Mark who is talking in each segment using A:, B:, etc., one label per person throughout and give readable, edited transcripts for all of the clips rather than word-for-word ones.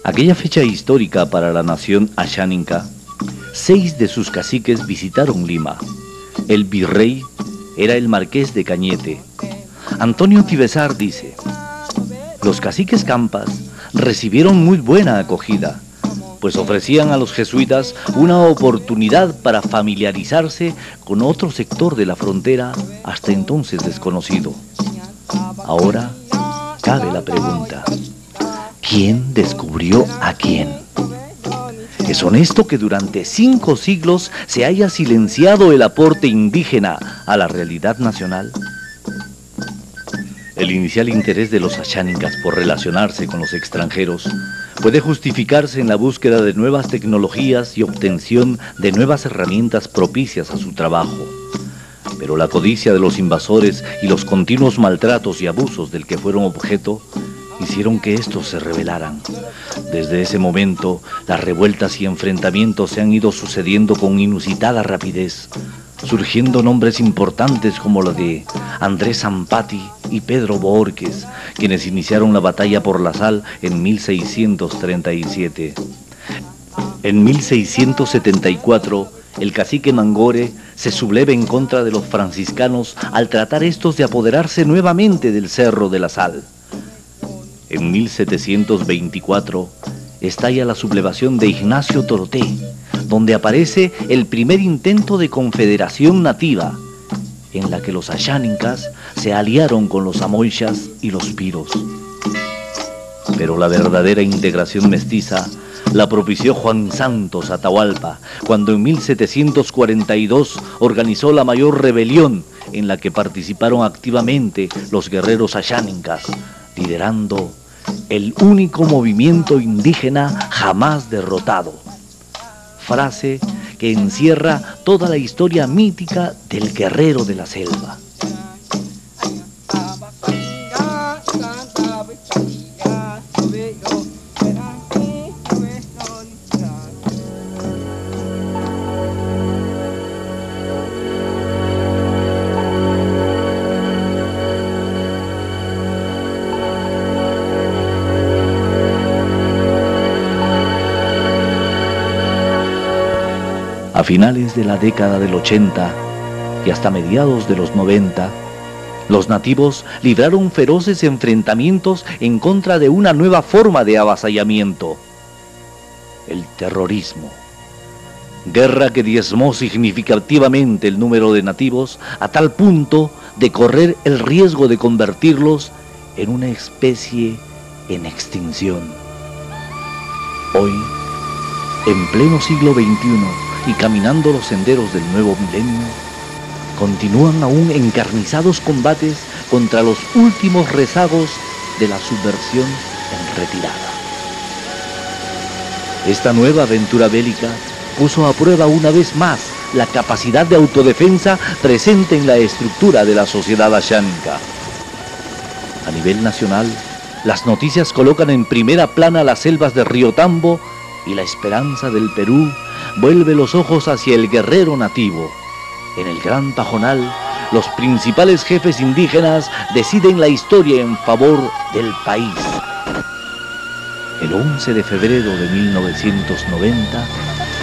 A: Aquella fecha histórica para la nación ayáninca, 6 de sus caciques visitaron Lima. El virrey era el marqués de Cañete. Antonio Tibesar dice: los caciques campas recibieron muy buena acogida, pues ofrecían a los jesuitas una oportunidad para familiarizarse con otro sector de la frontera hasta entonces desconocido. Ahora cabe la pregunta: ¿quién descubrió a quién? ¿Es honesto que durante 5 siglos se haya silenciado el aporte indígena a la realidad nacional? El inicial interés de los ayánicas por relacionarse con los extranjeros puede justificarse en la búsqueda de nuevas tecnologías y obtención de nuevas herramientas propicias a su trabajo. Pero la codicia de los invasores y los continuos maltratos y abusos del que fueron objeto hicieron que estos se rebelaran. Desde ese momento, las revueltas y enfrentamientos se han ido sucediendo con inusitada rapidez, surgiendo nombres importantes como los de Andrés Zampati y Pedro Bohórquez, quienes iniciaron la batalla por la sal en 1637. En 1674, el cacique Mangore se subleva en contra de los franciscanos al tratar estos de apoderarse nuevamente del Cerro de la Sal. En 1724 estalla la sublevación de Ignacio Toroté, donde aparece el primer intento de confederación nativa, en la que los ayánicas se aliaron con los amoyas y los piros. Pero la verdadera integración mestiza la propició Juan Santos Atahualpa, cuando en 1742 organizó la mayor rebelión en la que participaron activamente los guerreros ayánicas, liderando el único movimiento indígena jamás derrotado. Frase que encierra toda la historia mítica del guerrero de la selva. A finales de la década del 80 y hasta mediados de los 90, los nativos libraron feroces enfrentamientos en contra de una nueva forma de avasallamiento: el terrorismo. Guerra que diezmó significativamente el número de nativos a tal punto de correr el riesgo de convertirlos en una especie en extinción. Hoy, en pleno siglo XXI, y caminando los senderos del nuevo milenio, continúan aún encarnizados combates contra los últimos rezagos de la subversión en retirada. Esta nueva aventura bélica puso a prueba una vez más la capacidad de autodefensa presente en la estructura de la sociedad ayánica. A nivel nacional, las noticias colocan en primera plana las selvas de Río Tambo, y la esperanza del Perú vuelve los ojos hacia el guerrero nativo. En el Gran Pajonal, los principales jefes indígenas deciden la historia en favor del país. El 11 de febrero de 1990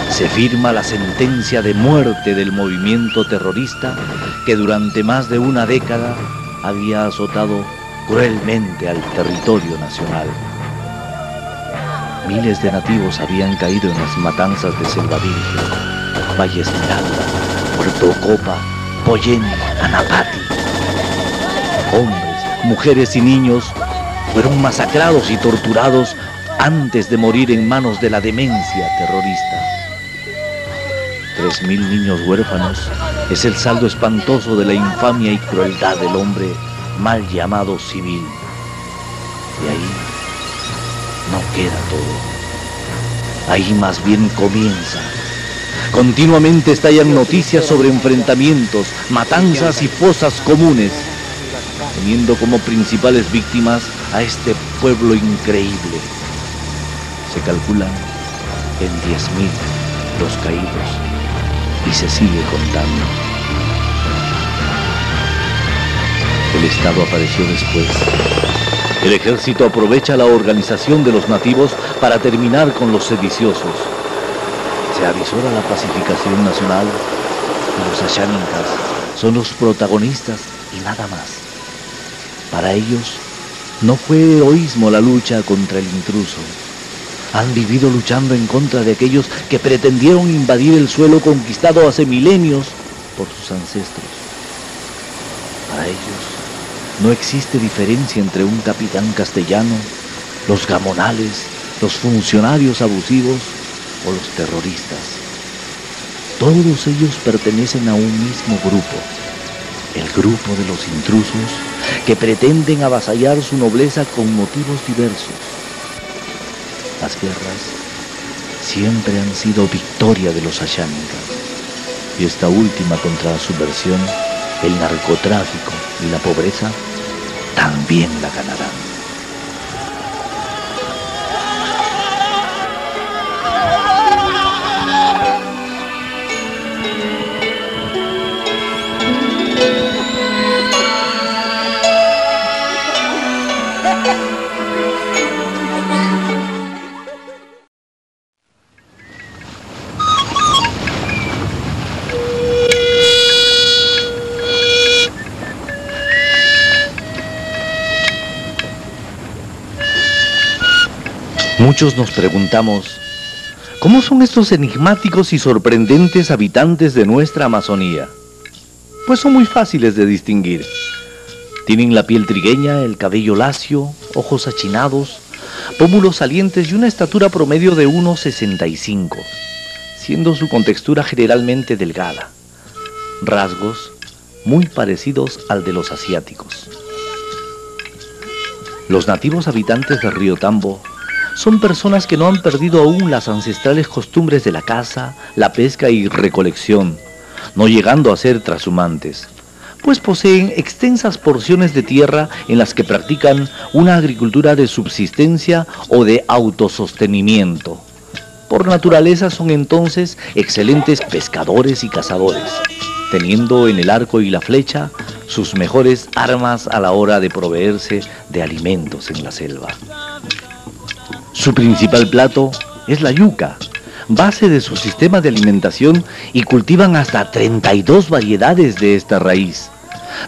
A: se firma la sentencia de muerte del movimiento terrorista que durante más de una década había azotado cruelmente al territorio nacional. Miles de nativos habían caído en las matanzas de Selva Virgen, Valle Esmeralda, Puerto Ocopa, Pollén, Anapati. Hombres, mujeres y niños fueron masacrados y torturados antes de morir en manos de la demencia terrorista. 3.000 niños huérfanos es el saldo espantoso de la infamia y crueldad del hombre mal llamado civil. Y ahí no queda todo. Ahí más bien comienza. Continuamente estallan noticias sobre enfrentamientos, matanzas y fosas comunes, teniendo como principales víctimas a este pueblo increíble. Se calculan en 10.000 los caídos y se sigue contando. El Estado apareció después, El ejército aprovecha la organización de los nativos para terminar con los sediciosos. Se avisora la pacificación nacional y los asháninkas son los protagonistas y nada más. Para ellos no fue heroísmo la lucha contra el intruso. Han vivido luchando en contra de aquellos que pretendieron invadir el suelo conquistado hace milenios por sus ancestros. Para ellos no existe diferencia entre un capitán castellano, los gamonales, los funcionarios abusivos o los terroristas. Todos ellos pertenecen a un mismo grupo, el grupo de los intrusos que pretenden avasallar su nobleza con motivos diversos. Las guerras siempre han sido victoria de los asháninkas, y esta última contra la subversión, el narcotráfico y la pobreza, también la ganarán. Muchos nos preguntamos, ¿cómo son estos enigmáticos y sorprendentes habitantes de nuestra Amazonía? Pues son muy fáciles de distinguir. Tienen la piel trigueña, el cabello lacio, ojos achinados, pómulos salientes y una estatura promedio de 1,65, siendo su contextura generalmente delgada. Rasgos muy parecidos al de los asiáticos. Los nativos habitantes de Río Tambo son personas que no han perdido aún las ancestrales costumbres de la caza, la pesca y recolección, no llegando a ser trashumantes, pues poseen extensas porciones de tierra en las que practican una agricultura de subsistencia o de autosostenimiento. Por naturaleza son entonces excelentes pescadores y cazadores, teniendo en el arco y la flecha sus mejores armas a la hora de proveerse de alimentos en la selva. Su principal plato es la yuca, base de su sistema de alimentación, y cultivan hasta 32 variedades de esta raíz.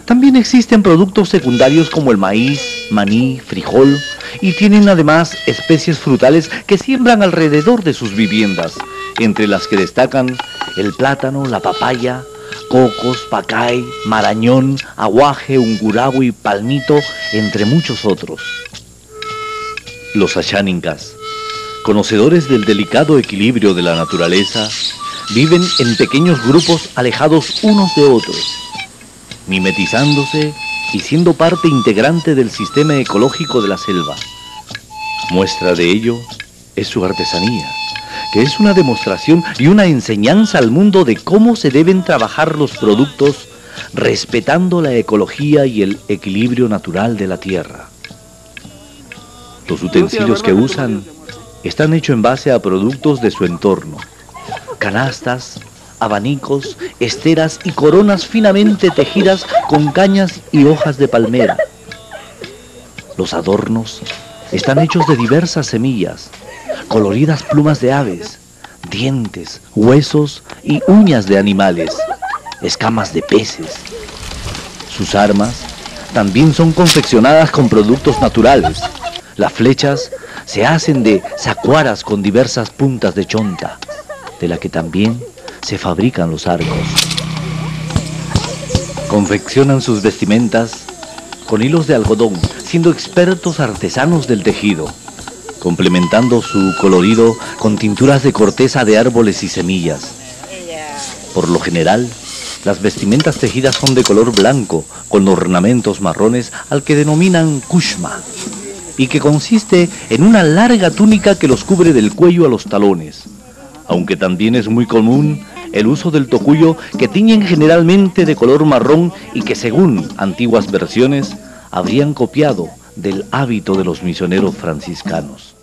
A: También existen productos secundarios como el maíz, maní, frijol, y tienen además especies frutales que siembran alrededor de sus viviendas, entre las que destacan el plátano, la papaya, cocos, pacay, marañón, aguaje, unguragui, palmito, entre muchos otros. Los asháninkas, conocedores del delicado equilibrio de la naturaleza, viven en pequeños grupos alejados unos de otros, mimetizándose y siendo parte integrante del sistema ecológico de la selva. Muestra de ello es su artesanía, que es una demostración y una enseñanza al mundo de cómo se deben trabajar los productos respetando la ecología y el equilibrio natural de la tierra. Los utensilios que usan están hechos en base a productos de su entorno: canastas, abanicos, esteras y coronas finamente tejidas con cañas y hojas de palmera. Los adornos están hechos de diversas semillas, coloridas plumas de aves, dientes, huesos y uñas de animales, escamas de peces. Sus armas también son confeccionadas con productos naturales. Las flechas se hacen de sacuaras con diversas puntas de chonta, de la que también se fabrican los arcos. Confeccionan sus vestimentas con hilos de algodón, siendo expertos artesanos del tejido, complementando su colorido con tinturas de corteza de árboles y semillas. Por lo general, las vestimentas tejidas son de color blanco, con ornamentos marrones al que denominan kushma, y que consiste en una larga túnica que los cubre del cuello a los talones, aunque también es muy común el uso del tocuyo, que tiñen generalmente de color marrón y que, según antiguas versiones, habrían copiado del hábito de los misioneros franciscanos.